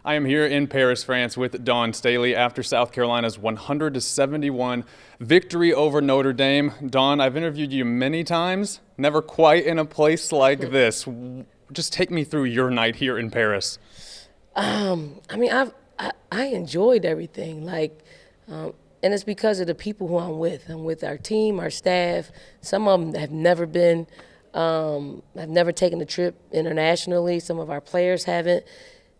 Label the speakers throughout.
Speaker 1: I am here in Paris, France with Dawn Staley after South Carolina's 100-71 victory over Notre Dame. Dawn, I've interviewed you many times, never quite in a place like this. Just take me through your night here in Paris.
Speaker 2: I enjoyed everything. And it's because of the people who I'm with. I'm with our team, our staff. Some of them have never taken a trip internationally. Some of our players haven't.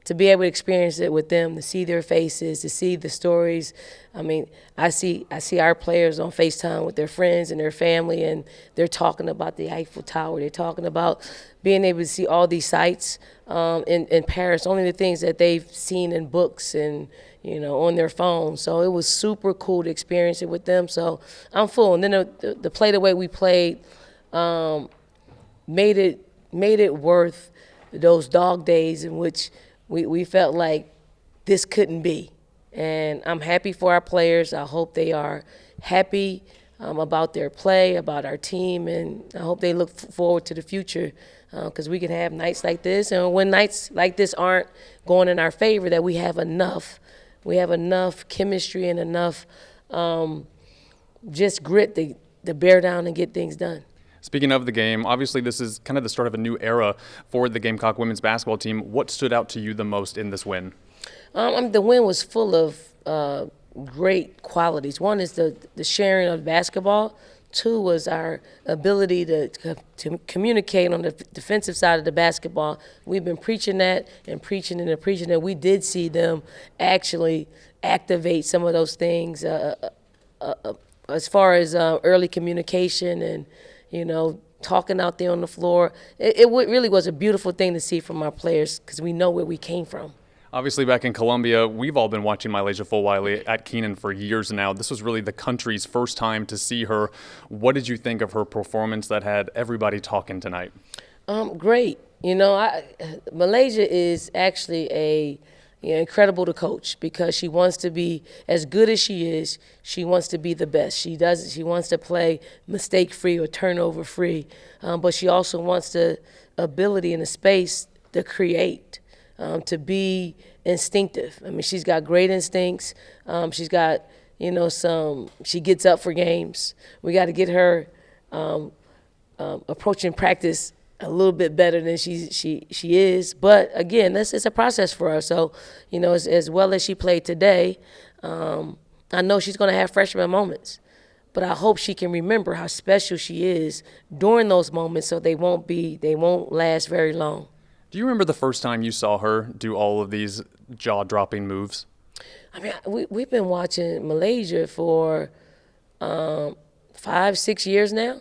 Speaker 2: To be able to experience it with them, to see their faces, to see the stories. I see our players on FaceTime with their friends and their family, and they're talking about the Eiffel Tower. They're talking about being able to see all these sights in Paris, only the things that they've seen in books and on their phones. So it was super cool to experience it with them. So I'm full. And then the play the way we played made it worth those dog days in which we felt like this couldn't be. And I'm happy for our players. I hope they are happy about their play, about our team, and I hope they look forward to the future because we can have nights like this. And when nights like this aren't going in our favor, that we have enough chemistry and enough just grit to bear down and get things done.
Speaker 1: Speaking of the game, obviously this is kind of the start of a new era for the Gamecock women's basketball team. What stood out to you the most in this win?
Speaker 2: The win was full of great qualities. One is the sharing of basketball. Two was our ability to communicate on the defensive side of the basketball. We've been preaching that and preaching that. We did see them actually activate some of those things as far as early communication and talking out there on the floor. It really was a beautiful thing to see from our players because we know where we came from.
Speaker 1: Obviously, back in Colombia, we've all been watching Malaysia Fulwiley at Keenan for years now. This was really the country's first time to see her. What did you think of her performance that had everybody talking tonight?
Speaker 2: Great. Malaysia is actually incredible to coach because she wants to be as good as she is. She wants to be the best. She wants to play mistake-free or turnover-free, but she also wants the ability and the space to create. To be instinctive. She's got great instincts. She's got, she gets up for games. We got to get her approaching practice a little bit better than she is. But again, it's a process for her. So, as well as she played today, I know she's going to have freshman moments. But I hope she can remember how special she is during those moments so they won't last very long.
Speaker 1: Do you remember the first time you saw her do all of these jaw-dropping moves?
Speaker 2: We've been watching Malaysia for 5-6 years now.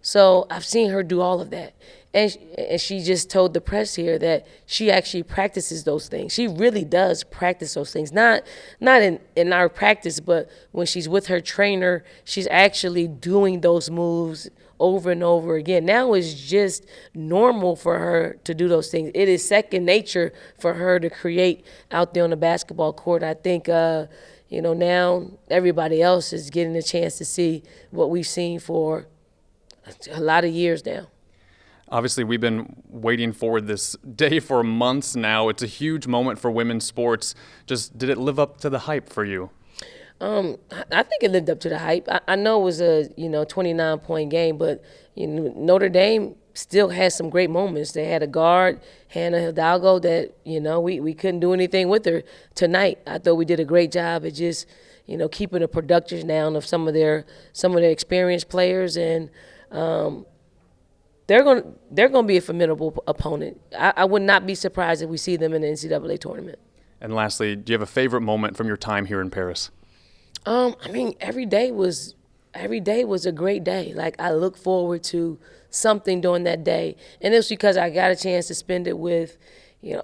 Speaker 2: So I've seen her do all of that. And she just told the press here that she actually practices those things. She really does practice those things. Not in our practice, but when she's with her trainer, she's actually doing those moves over and over again. Now it's just normal for her to do those things. It is second nature for her to create out there on the basketball court. I think, now everybody else is getting a chance to see what we've seen for a lot of years now.
Speaker 1: Obviously, we've been waiting for this day for months now. It's a huge moment for women's sports. Just did it live up to the hype for you?
Speaker 2: I think it lived up to the hype. I know it was a 29-point game, but Notre Dame still has some great moments. They had a guard, Hannah Hidalgo, that we couldn't do anything with her tonight. I thought we did a great job at just keeping the production down of some of their experienced players, and they're going to be a formidable opponent. I would not be surprised if we see them in the NCAA tournament.
Speaker 1: And lastly, do you have a favorite moment from your time here in Paris?
Speaker 2: Every day was a great day. Like, I look forward to something during that day, and it's because I got a chance to spend it with,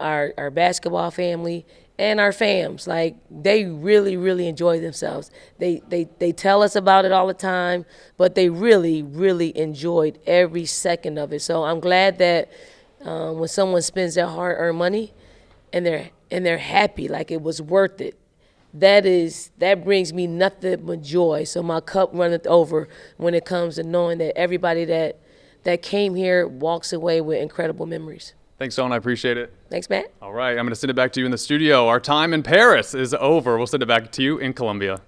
Speaker 2: our basketball family and our fams. Like, they really, really enjoy themselves. They tell us about it all the time, but they really, really enjoyed every second of it. So I'm glad that when someone spends their hard-earned money and they're happy, like it was worth it. That brings me nothing but joy. So my cup runneth over when it comes to knowing that everybody that came here walks away with incredible memories.
Speaker 1: Thanks, Dawn. I appreciate it.
Speaker 2: Thanks, Matt.
Speaker 1: All right, I'm going to send it back to you in the studio. Our time in Paris is over. We'll send it back to you in Colombia.